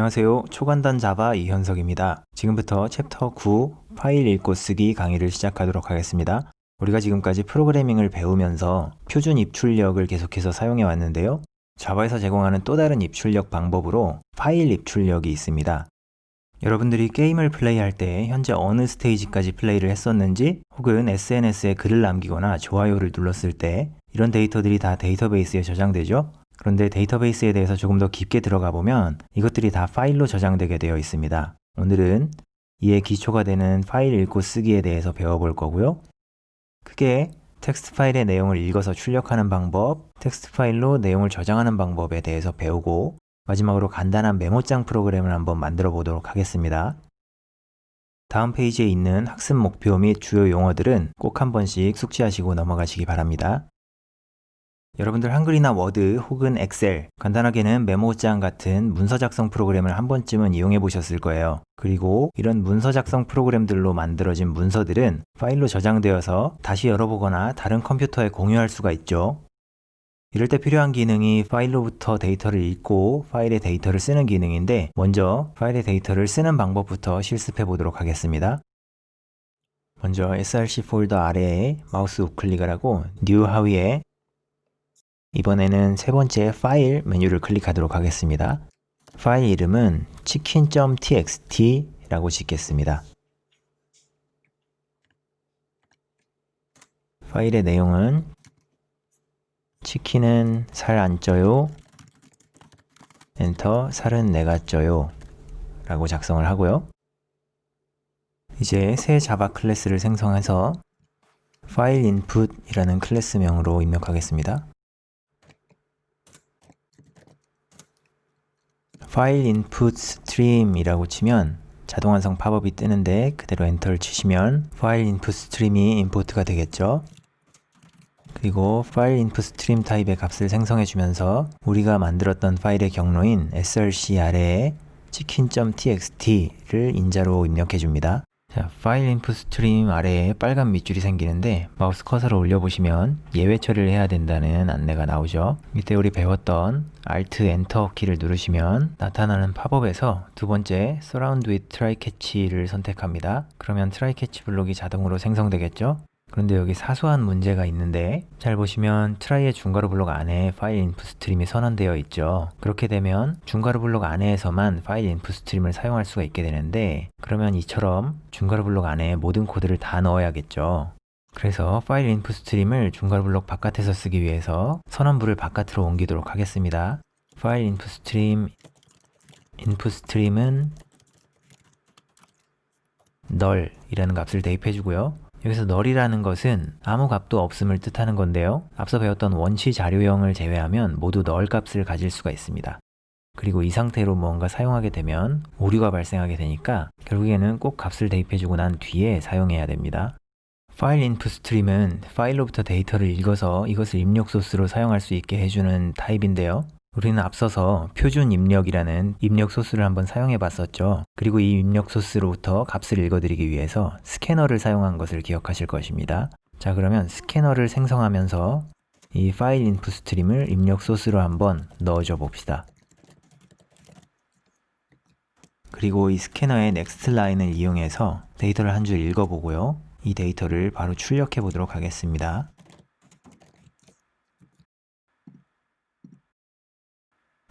안녕하세요. 초간단 자바 이현석입니다. 지금부터 챕터 9 파일 읽고 쓰기 강의를 시작하도록 하겠습니다. 우리가 지금까지 프로그래밍을 배우면서 표준 입출력을 계속해서 사용해 왔는데요. 자바에서 제공하는 또 다른 입출력 방법으로 파일 입출력이 있습니다. 여러분들이 게임을 플레이할 때 현재 어느 스테이지까지 플레이를 했었는지, 혹은 SNS에 글을 남기거나 좋아요를 눌렀을 때 이런 데이터들이 다 데이터베이스에 저장되죠. 그런데 데이터베이스에 대해서 조금 더 깊게 들어가 보면 이것들이 다 파일로 저장되게 되어 있습니다. 오늘은 이에 기초가 되는 파일 읽고 쓰기에 대해서 배워볼 거고요. 크게 텍스트 파일의 내용을 읽어서 출력하는 방법, 텍스트 파일로 내용을 저장하는 방법에 대해서 배우고, 마지막으로 간단한 메모장 프로그램을 한번 만들어 보도록 하겠습니다. 다음 페이지에 있는 학습 목표 및 주요 용어들은 꼭 한 번씩 숙지하시고 넘어가시기 바랍니다. 여러분들 한글이나 워드 혹은 엑셀, 간단하게는 메모장 같은 문서 작성 프로그램을 한 번쯤은 이용해 보셨을 거예요. 그리고 이런 문서 작성 프로그램들로 만들어진 문서들은 파일로 저장되어서 다시 열어보거나 다른 컴퓨터에 공유할 수가 있죠. 이럴 때 필요한 기능이 파일로부터 데이터를 읽고 파일의 데이터를 쓰는 기능인데, 먼저 파일의 데이터를 쓰는 방법부터 실습해 보도록 하겠습니다. 먼저 src 폴더 아래에 마우스 우클릭을 하고 New 하위에 이번에는 세 번째 파일 메뉴를 클릭하도록 하겠습니다. 파일 이름은 chicken.txt 라고 짓겠습니다. 파일의 내용은 치킨은 살 안 쪄요. 엔터, 살은 내가 쪄요. 라고 작성을 하고요. 이제 새 자바 클래스를 생성해서 파일 인풋이라는 클래스명으로 입력하겠습니다. 파일 인풋 스트림이라고 치면 자동 완성 팝업이 뜨는데, 그대로 엔터를 치시면 파일 인풋 스트림이 임포트가 되겠죠. 그리고 파일 인풋 스트림 타입의 값을 생성해 주면서 우리가 만들었던 파일의 경로인 src 아래에 chicken.txt를 인자로 입력해 줍니다. 자, 파일 인풋 스트림 아래에 빨간 밑줄이 생기는데 마우스 커서를 올려보시면 예외 처리를 해야 된다는 안내가 나오죠. 이때 우리 배웠던 Alt Enter 키를 누르시면 나타나는 팝업에서 두 번째 Surround with Try Catch를 선택합니다. 그러면 Try Catch 블록이 자동으로 생성되겠죠? 그런데 여기 사소한 문제가 있는데, 잘 보시면 트라이의 중괄호 블록 안에 파일 인풋 스트림이 선언되어 있죠. 그렇게 되면 중괄호 블록 안에서만 파일 인풋 스트림을 사용할 수가 있게 되는데, 그러면 이처럼 중괄호 블록 안에 모든 코드를 다 넣어야겠죠. 그래서 파일 인풋 스트림을 중괄호 블록 바깥에서 쓰기 위해서 선언부를 바깥으로 옮기도록 하겠습니다. 파일 인풋 스트림은 null 이라는 값을 대입해 주고요. 여기서 null이라는 것은 아무 값도 없음을 뜻하는 건데요. 앞서 배웠던 원시 자료형을 제외하면 모두 null 값을 가질 수가 있습니다. 그리고 이 상태로 무언가 사용하게 되면 오류가 발생하게 되니까 결국에는 꼭 값을 대입해주고 난 뒤에 사용해야 됩니다. 파일 인풋 스트림은 파일로부터 데이터를 읽어서 이것을 입력 소스로 사용할 수 있게 해주는 타입인데요. 우리는 앞서서 표준 입력이라는 입력 소스를 한번 사용해 봤었죠. 그리고 이 입력 소스로부터 값을 읽어드리기 위해서 스캐너를 사용한 것을 기억하실 것입니다. 자, 그러면 스캐너를 생성하면서 이 파일 인풋 스트림을 입력 소스로 한번 넣어줘 봅시다. 그리고 이 스캐너의 넥스트 라인을 이용해서 데이터를 한 줄 읽어보고요. 이 데이터를 바로 출력해 보도록 하겠습니다.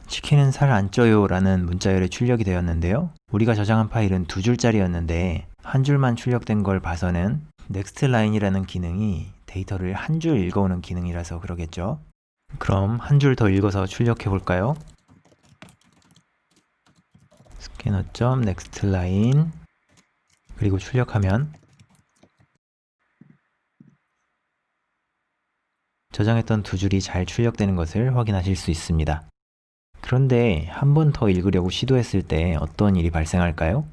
치킨은 살 안 쪄요 라는 문자열에 출력이 되었는데요. 우리가 저장한 파일은 두 줄짜리였는데 한 줄만 출력된 걸 봐서는 넥스트 라인이라는 기능이 데이터를 한 줄 읽어오는 기능이라서 그러겠죠. 그럼 한 줄 더 읽어서 출력해 볼까요? scanner.nextLine 그리고 출력하면 저장했던 두 줄이 잘 출력되는 것을 확인하실 수 있습니다. 그런데 한 번 더 읽으려고 시도했을 때 어떤 일이 발생할까요?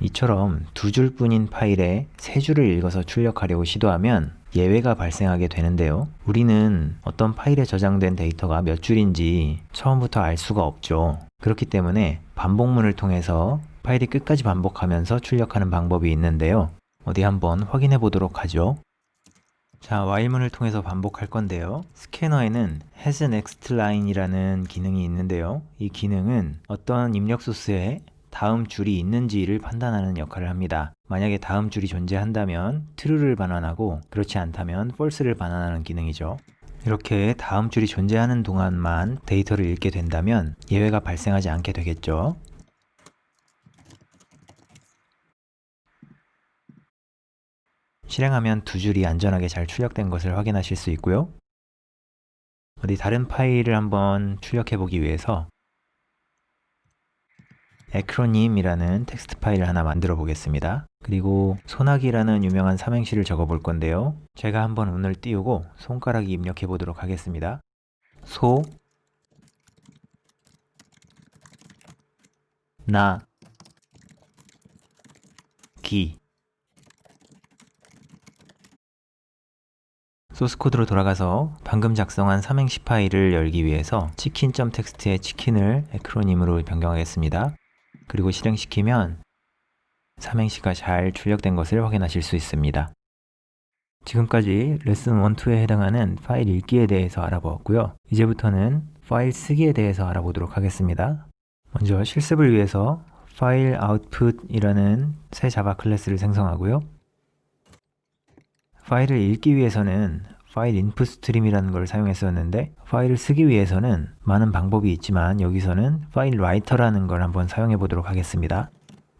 이처럼 두 줄뿐인 파일에 세 줄을 읽어서 출력하려고 시도하면 예외가 발생하게 되는데요. 우리는 어떤 파일에 저장된 데이터가 몇 줄인지 처음부터 알 수가 없죠. 그렇기 때문에 반복문을 통해서 파일이 끝까지 반복하면서 출력하는 방법이 있는데요. 어디 한번 확인해 보도록 하죠. 자, while문을 통해서 반복할 건데요. 스캐너에는 has next line이라는 기능이 있는데요. 이 기능은 어떤 입력 소스에 다음 줄이 있는지를 판단하는 역할을 합니다. 만약에 다음 줄이 존재한다면 true를 반환하고 그렇지 않다면 false를 반환하는 기능이죠. 이렇게 다음 줄이 존재하는 동안만 데이터를 읽게 된다면 예외가 발생하지 않게 되겠죠. 실행하면 두 줄이 안전하게 잘 출력된 것을 확인하실 수 있고요. 어디 다른 파일을 한번 출력해 보기 위해서 acronym이라는 텍스트 파일을 하나 만들어 보겠습니다. 그리고 소나기라는 유명한 삼행시를 적어 볼 건데요. 제가 한번 운을 띄우고 손가락이 입력해 보도록 하겠습니다. 소, 나, 기. 소스코드로 돌아가서 방금 작성한 삼행시 파일을 열기 위해서 치킨.txt의 치킨을 acronym으로 변경하겠습니다. 그리고 실행시키면 삼행시가 잘 출력된 것을 확인하실 수 있습니다. 지금까지 레슨 1, 2에 해당하는 파일 읽기에 대해서 알아보았고요. 이제부터는 파일 쓰기에 대해서 알아보도록 하겠습니다. 먼저 실습을 위해서 파일 output이라는 새 자바 클래스를 생성하고요. 파일을 읽기 위해서는 파일 input stream이라는 걸 사용했었는데 파일을 쓰기 위해서는 많은 방법이 있지만 여기서는 파일 writer라는 걸 한번 사용해 보도록 하겠습니다.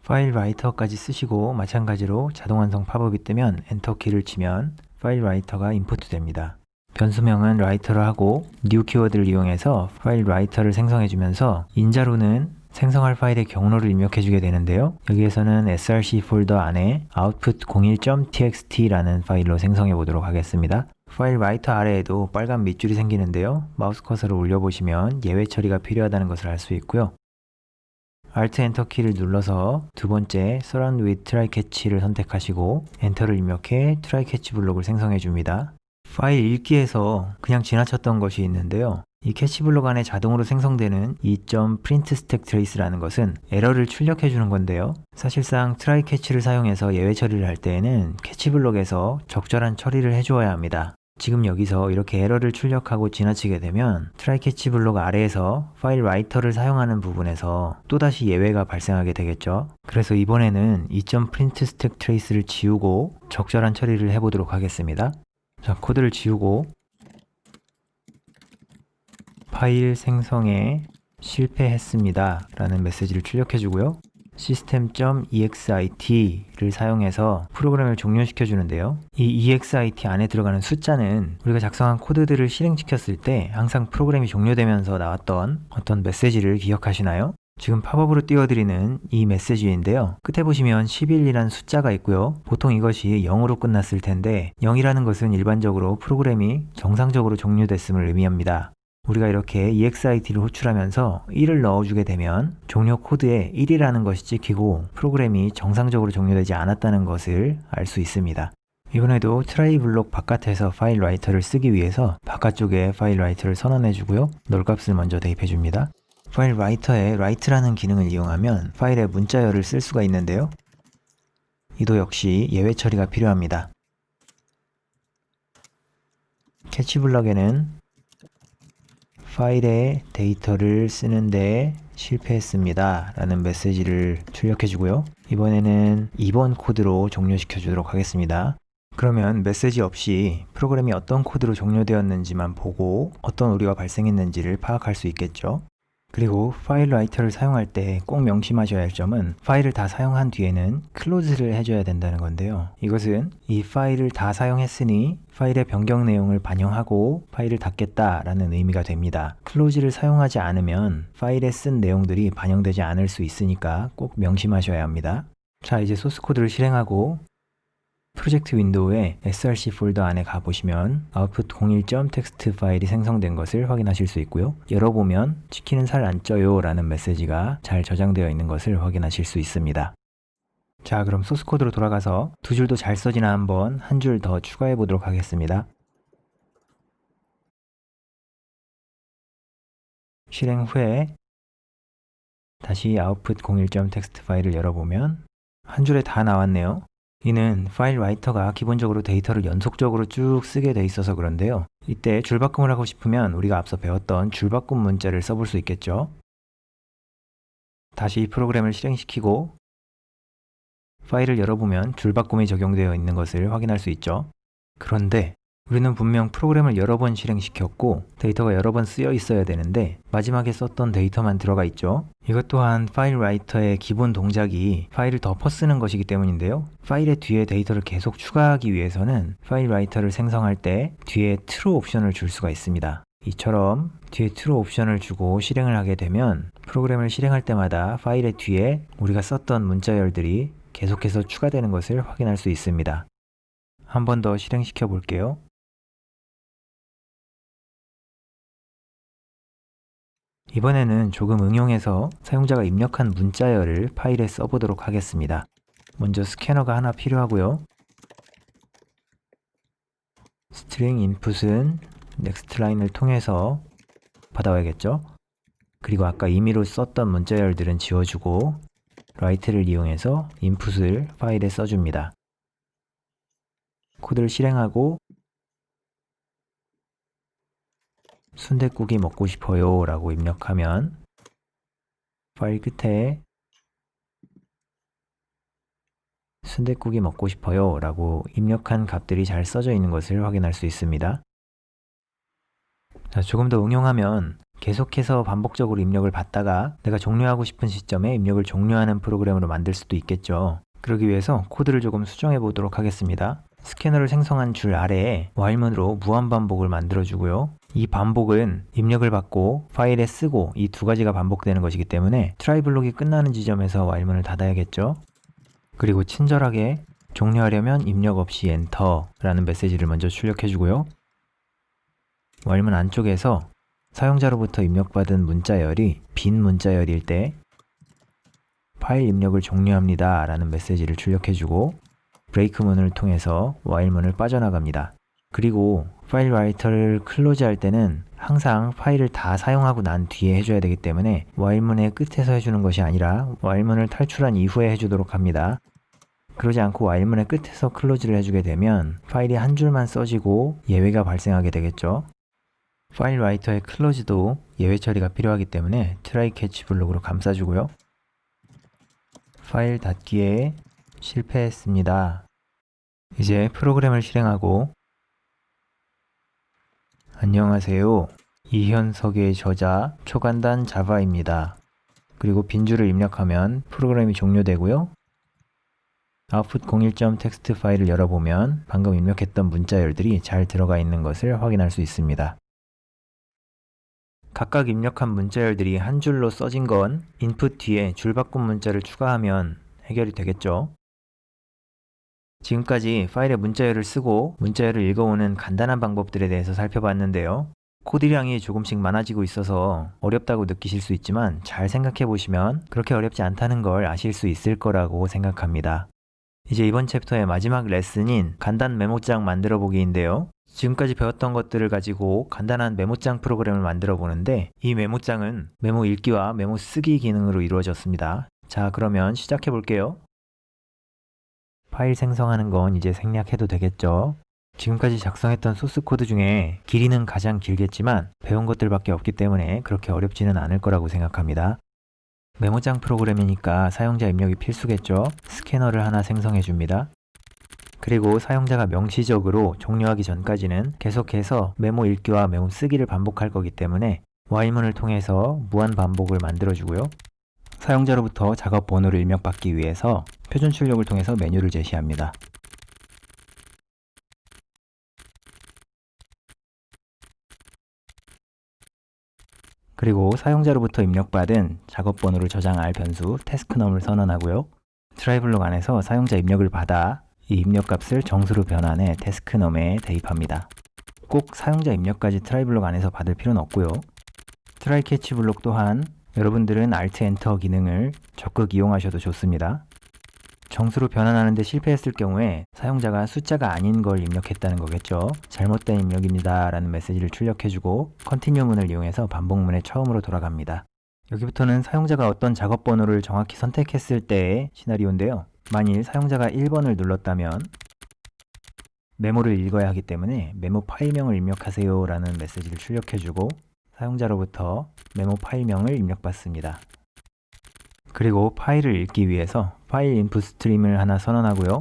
파일 라이터까지 쓰시고 마찬가지로 자동 완성 팝업이 뜨면 엔터 키를 치면 파일 라이터가 인풋 됩니다. 변수명은 라이터를 하고 new 키워드를 이용해서 파일 라이터를 생성해 주면서 인자로는 생성할 파일의 경로를 입력해 주게 되는데요. 여기에서는 src 폴더 안에 output01.txt라는 파일로 생성해 보도록 하겠습니다. 파일 라이터 아래에도 빨간 밑줄이 생기는데요. 마우스 커서를 올려보시면 예외 처리가 필요하다는 것을 알 수 있고요. Alt 엔터 키를 눌러서 두 번째 Surround with Try Catch를 선택하시고 엔터를 입력해 Try Catch 블록을 생성해 줍니다. 파일 읽기에서 그냥 지나쳤던 것이 있는데요. 이 캐치 블록 안에 자동으로 생성되는 이 .print stack trace라는 것은 에러를 출력해 주는 건데요. 사실상 Try Catch를 사용해서 예외 처리를 할 때에는 캐치 블록에서 적절한 처리를 해 주어야 합니다. 지금 여기서 이렇게 에러를 출력하고 지나치게 되면 트라이 캐치 블록 아래에서 파일 라이터를 사용하는 부분에서 또다시 예외가 발생하게 되겠죠. 그래서 이번에는 이 .print stack trace를 지우고 적절한 처리를 해보도록 하겠습니다. 자, 코드를 지우고 파일 생성에 실패했습니다 라는 메시지를 출력해 주고요. system.exit를 사용해서 프로그램을 종료시켜 주는데요. 이 exit 안에 들어가는 숫자는 우리가 작성한 코드들을 실행시켰을 때 항상 프로그램이 종료되면서 나왔던 어떤 메시지를 기억하시나요? 지금 팝업으로 띄워드리는 이 메시지인데요. 끝에 보시면 11이라는 숫자가 있고요. 보통 이것이 0으로 끝났을 텐데 0이라는 것은 일반적으로 프로그램이 정상적으로 종료됐음을 의미합니다. 우리가 이렇게 exit를 호출하면서 1을 넣어주게 되면 종료 코드에 1이라는 것이 찍히고 프로그램이 정상적으로 종료되지 않았다는 것을 알 수 있습니다. 이번에도 트라이 블록 바깥에서 파일 라이터를 쓰기 위해서 바깥쪽에 파일 라이터를 선언해 주고요. 널 값을 먼저 대입해 줍니다. 파일 라이터에 write라는 기능을 이용하면 파일에 문자열을 쓸 수가 있는데요. 이도 역시 예외 처리가 필요합니다. 캐치 블럭에는 파일에 데이터를 쓰는데 실패했습니다 라는 메시지를 출력해 주고요. 이번에는 2번 코드로 종료시켜 주도록 하겠습니다. 그러면 메시지 없이 프로그램이 어떤 코드로 종료되었는지만 보고 어떤 오류가 발생했는지를 파악할 수 있겠죠. 그리고 파일 라이터를 사용할 때 꼭 명심하셔야 할 점은 파일을 다 사용한 뒤에는 클로즈를 해줘야 된다는 건데요. 이것은 이 파일을 다 사용했으니 파일의 변경 내용을 반영하고 파일을 닫겠다라는 의미가 됩니다. 클로즈를 사용하지 않으면 파일에 쓴 내용들이 반영되지 않을 수 있으니까 꼭 명심하셔야 합니다. 자, 이제 소스 코드를 실행하고 프로젝트 윈도우에 src 폴더 안에 가보시면 output01.txt 파일이 생성된 것을 확인하실 수 있고요. 열어보면 치킨은 살 안 쪄요 라는 메시지가 잘 저장되어 있는 것을 확인하실 수 있습니다. 자, 그럼 소스 코드로 돌아가서 두 줄도 잘 써지나 한번 한 줄 더 추가해 보도록 하겠습니다. 실행 후에 다시 output01.txt 파일을 열어보면 한 줄에 다 나왔네요. 이는 파일 라이터가 기본적으로 데이터를 연속적으로 쭉 쓰게 돼 있어서 그런데요. 이때 줄바꿈을 하고 싶으면 우리가 앞서 배웠던 줄바꿈 문자를 써볼 수 있겠죠. 다시 이 프로그램을 실행시키고 파일을 열어보면 줄바꿈이 적용되어 있는 것을 확인할 수 있죠. 그런데 우리는 분명 프로그램을 여러 번 실행시켰고 데이터가 여러 번 쓰여 있어야 되는데 마지막에 썼던 데이터만 들어가 있죠. 이것 또한 파일 라이터의 기본 동작이 파일을 덮어 쓰는 것이기 때문인데요. 파일의 뒤에 데이터를 계속 추가하기 위해서는 파일 라이터를 생성할 때 뒤에 true 옵션을 줄 수가 있습니다. 이처럼 뒤에 true 옵션을 주고 실행을 하게 되면 프로그램을 실행할 때마다 파일의 뒤에 우리가 썼던 문자열들이 계속해서 추가되는 것을 확인할 수 있습니다. 한 번 더 실행시켜 볼게요. 이번에는 조금 응용해서 사용자가 입력한 문자열을 파일에 써보도록 하겠습니다. 먼저 스캐너가 하나 필요하고요. 스트링 인풋은 넥스트 라인을 통해서 받아와야겠죠. 그리고 아까 임의로 썼던 문자열들은 지워주고 라이트를 이용해서 인풋을 파일에 써줍니다. 코드를 실행하고 순댓국이 먹고 싶어요 라고 입력하면 파일 끝에 순댓국이 먹고 싶어요 라고 입력한 값들이 잘 써져 있는 것을 확인할 수 있습니다. 자, 조금 더 응용하면 계속해서 반복적으로 입력을 받다가 내가 종료하고 싶은 시점에 입력을 종료하는 프로그램으로 만들 수도 있겠죠. 그러기 위해서 코드를 조금 수정해 보도록 하겠습니다. 스캐너를 생성한 줄 아래에 while문으로 무한반복을 만들어주고요. 이 반복은 입력을 받고 파일에 쓰고 이 두 가지가 반복되는 것이기 때문에 try 블록이 끝나는 지점에서 while문을 닫아야겠죠. 그리고 친절하게 종료하려면 입력 없이 엔터라는 메시지를 먼저 출력해주고요. while문 안쪽에서 사용자로부터 입력받은 문자열이 빈 문자열일 때 파일 입력을 종료합니다 라는 메시지를 출력해주고 브레이크 문을 통해서 while문을 빠져나갑니다. 그리고 파일 라이터를 클로즈 할 때는 항상 파일을 다 사용하고 난 뒤에 해줘야 되기 때문에 while문의 끝에서 해주는 것이 아니라 while문을 탈출한 이후에 해주도록 합니다. 그러지 않고 while문의 끝에서 클로즈를 해주게 되면 파일이 한 줄만 써지고 예외가 발생하게 되겠죠. 파일 라이터의 클로즈도 예외 처리가 필요하기 때문에 try catch 블록으로 감싸주고요. 파일 닫기에 실패했습니다. 이제 프로그램을 실행하고 안녕하세요. 이현석의 저자 초간단 자바입니다. 그리고 빈줄을 입력하면 프로그램이 종료되고요. output 01.txt 파일을 열어보면 방금 입력했던 문자열들이 잘 들어가 있는 것을 확인할 수 있습니다. 각각 입력한 문자열들이 한 줄로 써진 건 input 뒤에 줄바꿈 문자를 추가하면 해결이 되겠죠. 지금까지 파일에 문자열을 쓰고 문자열을 읽어오는 간단한 방법들에 대해서 살펴봤는데요. 코드량이 조금씩 많아지고 있어서 어렵다고 느끼실 수 있지만 잘 생각해 보시면 그렇게 어렵지 않다는 걸 아실 수 있을 거라고 생각합니다. 이제 이번 챕터의 마지막 레슨인 간단 메모장 만들어 보기인데요. 지금까지 배웠던 것들을 가지고 간단한 메모장 프로그램을 만들어 보는데 이 메모장은 메모 읽기와 메모 쓰기 기능으로 이루어졌습니다. 자, 그러면 시작해 볼게요. 파일 생성하는 건 이제 생략해도 되겠죠. 지금까지 작성했던 소스 코드 중에 길이는 가장 길겠지만 배운 것들밖에 없기 때문에 그렇게 어렵지는 않을 거라고 생각합니다. 메모장 프로그램이니까 사용자 입력이 필수겠죠. 스캐너를 하나 생성해 줍니다. 그리고 사용자가 명시적으로 종료하기 전까지는 계속해서 메모 읽기와 메모 쓰기를 반복할 거기 때문에 while문을 통해서 무한 반복을 만들어 주고요. 사용자로부터 작업 번호를 입력받기 위해서 표준 출력을 통해서 메뉴를 제시합니다. 그리고 사용자로부터 입력받은 작업 번호를 저장할 변수 tasknum을 선언하고요. try 블록 안에서 사용자 입력을 받아 이 입력값을 정수로 변환해 tasknum에 대입합니다. 꼭 사용자 입력까지 try 블록 안에서 받을 필요는 없고요. try catch 블록 또한 여러분들은 Alt Enter 기능을 적극 이용하셔도 좋습니다. 정수로 변환하는데 실패했을 경우에 사용자가 숫자가 아닌 걸 입력했다는 거겠죠. 잘못된 입력입니다 라는 메시지를 출력해주고 Continue 문을 이용해서 반복문의 처음으로 돌아갑니다. 여기부터는 사용자가 어떤 작업 번호를 정확히 선택했을 때의 시나리오인데요. 만일 사용자가 1번을 눌렀다면 메모를 읽어야 하기 때문에 메모 파일명을 입력하세요 라는 메시지를 출력해주고 사용자로부터 메모 파일명을 입력받습니다. 그리고 파일을 읽기 위해서 파일 인풋 스트림을 하나 선언하고요.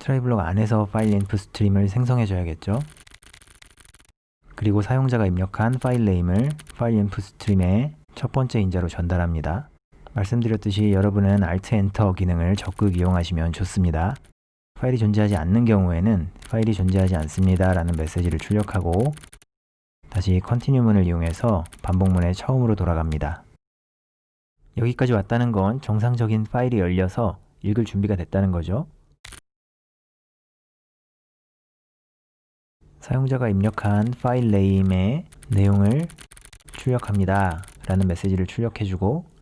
트라이블록 안에서 파일 인풋 스트림을 생성해 줘야겠죠. 그리고 사용자가 입력한 파일 네임을 파일 인풋 스트림의 첫 번째 인자로 전달합니다. 말씀드렸듯이 여러분은 Alt Enter 기능을 적극 이용하시면 좋습니다. 파일이 존재하지 않는 경우에는 파일이 존재하지 않습니다 라는 메시지를 출력하고 다시 Continue문을 이용해서 반복문의 처음으로 돌아갑니다. 여기까지 왔다는 건 정상적인 파일이 열려서 읽을 준비가 됐다는 거죠. 사용자가 입력한 파일 네임의 내용을 출력합니다 라는 메시지를 출력해주고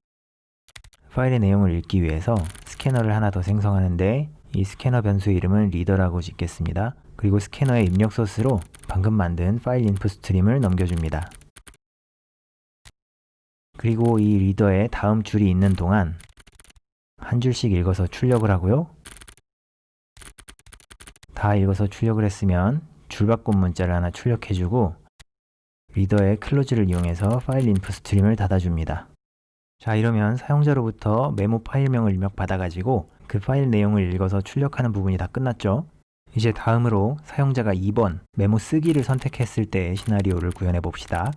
파일의 내용을 읽기 위해서 스캐너를 하나 더 생성하는데 이 스캐너 변수의 이름은 리더라고 짓겠습니다. 그리고 스캐너의 입력 소스로 방금 만든 파일 인풋 스트림을 넘겨줍니다. 그리고 이 리더에 다음 줄이 있는 동안 한 줄씩 읽어서 출력을 하고요. 다 읽어서 출력을 했으면 줄바꿈 문자를 하나 출력해주고 리더의 클로즈를 이용해서 파일 인풋 스트림을 닫아줍니다. 자, 이러면 사용자로부터 메모 파일명을 입력받아가지고 그 파일 내용을 읽어서 출력하는 부분이 다 끝났죠. 이제 다음으로 사용자가 2번 메모 쓰기를 선택했을 때의 시나리오를 구현해 봅시다.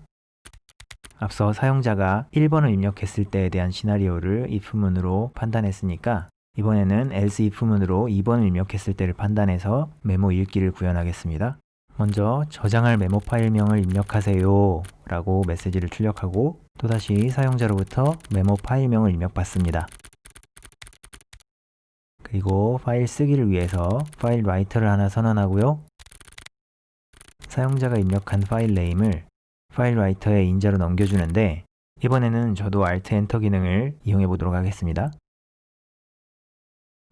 앞서 사용자가 1번을 입력했을 때에 대한 시나리오를 if문으로 판단했으니까 이번에는 else if문으로 2번을 입력했을 때를 판단해서 메모 읽기를 구현하겠습니다. 먼저 저장할 메모 파일명을 입력하세요 라고 메시지를 출력하고 또다시 사용자로부터 메모 파일명을 입력받습니다. 그리고 파일 쓰기를 위해서 파일 라이터를 하나 선언하고요. 사용자가 입력한 파일 네임을 파일 라이터의 인자로 넘겨주는데 이번에는 저도 Alt Enter 기능을 이용해 보도록 하겠습니다.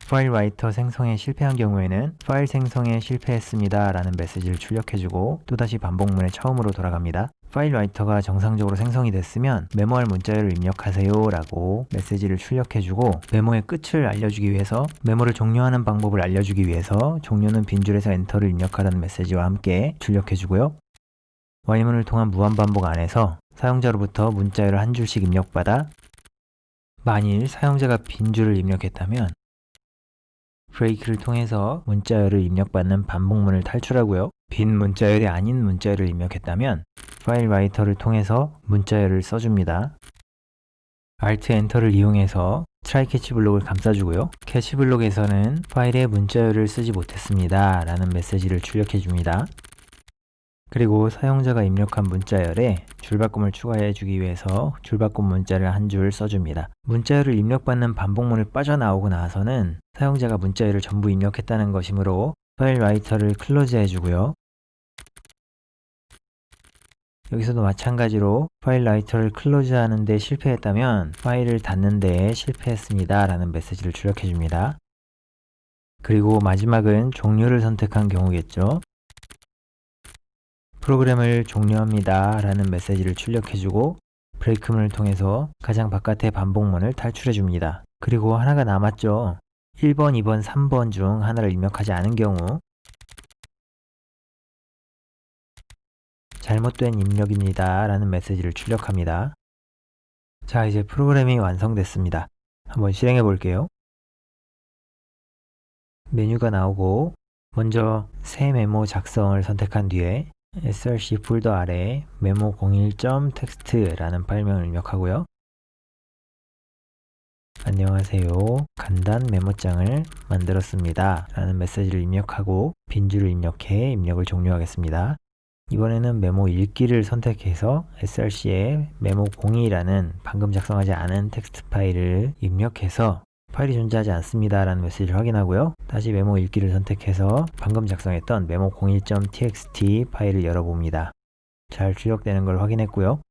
파일 라이터 생성에 실패한 경우에는 파일 생성에 실패했습니다 라는 메시지를 출력해주고 또다시 반복문의 처음으로 돌아갑니다. 파일 라이터가 정상적으로 생성이 됐으면 메모할 문자열을 입력하세요 라고 메시지를 출력해주고 메모의 끝을 알려주기 위해서 메모를 종료하는 방법을 알려주기 위해서 종료는 빈줄에서 엔터를 입력하라는 메시지와 함께 출력해주고요. while문을 통한 무한반복 안에서 사용자로부터 문자열을 한 줄씩 입력받아 만일 사용자가 빈줄을 입력했다면 브레이크를 통해서 문자열을 입력받는 반복문을 탈출하고요. 빈 문자열이 아닌 문자열을 입력했다면 파일 라이터를 통해서 문자열을 써줍니다. Alt Enter를 이용해서 try catch 블록을 감싸주고요. 캐치 블록에서는 파일에 문자열을 쓰지 못했습니다 라는 메시지를 출력해 줍니다. 그리고 사용자가 입력한 문자열에 줄바꿈을 추가해 주기 위해서 줄바꿈 문자를 한 줄 써줍니다. 문자열을 입력받는 반복문을 빠져나오고 나서는 사용자가 문자열을 전부 입력했다는 것이므로 파일 라이터를 클로즈 해주고요. 여기서도 마찬가지로 파일 라이터를 클로즈 하는데 실패했다면 파일을 닫는 데 실패했습니다 라는 메시지를 출력해 줍니다. 그리고 마지막은 종료를 선택한 경우겠죠. 프로그램을 종료합니다 라는 메시지를 출력해주고 브레이크문을 통해서 가장 바깥의 반복문을 탈출해 줍니다. 그리고 하나가 남았죠. 1번, 2번, 3번 중 하나를 입력하지 않은 경우 잘못된 입력입니다 라는 메시지를 출력합니다. 자, 이제 프로그램이 완성됐습니다. 한번 실행해 볼게요. 메뉴가 나오고 먼저 새 메모 작성을 선택한 뒤에 src 폴더 아래에 memo01.txt라는 파일명을 입력하고요. 안녕하세요. 간단 메모장을 만들었습니다 라는 메시지를 입력하고 빈줄을 입력해 입력을 종료하겠습니다. 이번에는 메모 읽기를 선택해서 src에 memo02라는 방금 작성하지 않은 텍스트 파일을 입력해서 파일이 존재하지 않습니다 라는 메시지를 확인하고요. 다시 메모 읽기를 선택해서 방금 작성했던 memo01.txt 파일을 열어봅니다. 잘 출력되는 걸 확인했고요.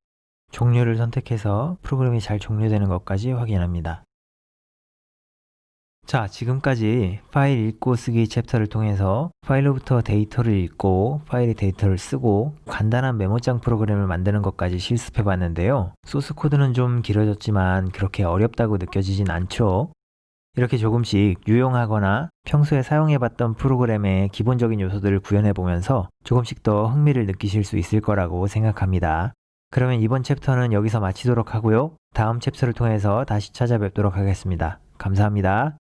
종료를 선택해서 프로그램이 잘 종료되는 것까지 확인합니다. 자, 지금까지 파일 읽고 쓰기 챕터를 통해서 파일로부터 데이터를 읽고 파일의 데이터를 쓰고 간단한 메모장 프로그램을 만드는 것까지 실습해 봤는데요. 소스 코드는 좀 길어졌지만 그렇게 어렵다고 느껴지진 않죠. 이렇게 조금씩 유용하거나 평소에 사용해 봤던 프로그램의 기본적인 요소들을 구현해 보면서 조금씩 더 흥미를 느끼실 수 있을 거라고 생각합니다. 그러면 이번 챕터는 여기서 마치도록 하고요. 다음 챕터를 통해서 다시 찾아뵙도록 하겠습니다. 감사합니다.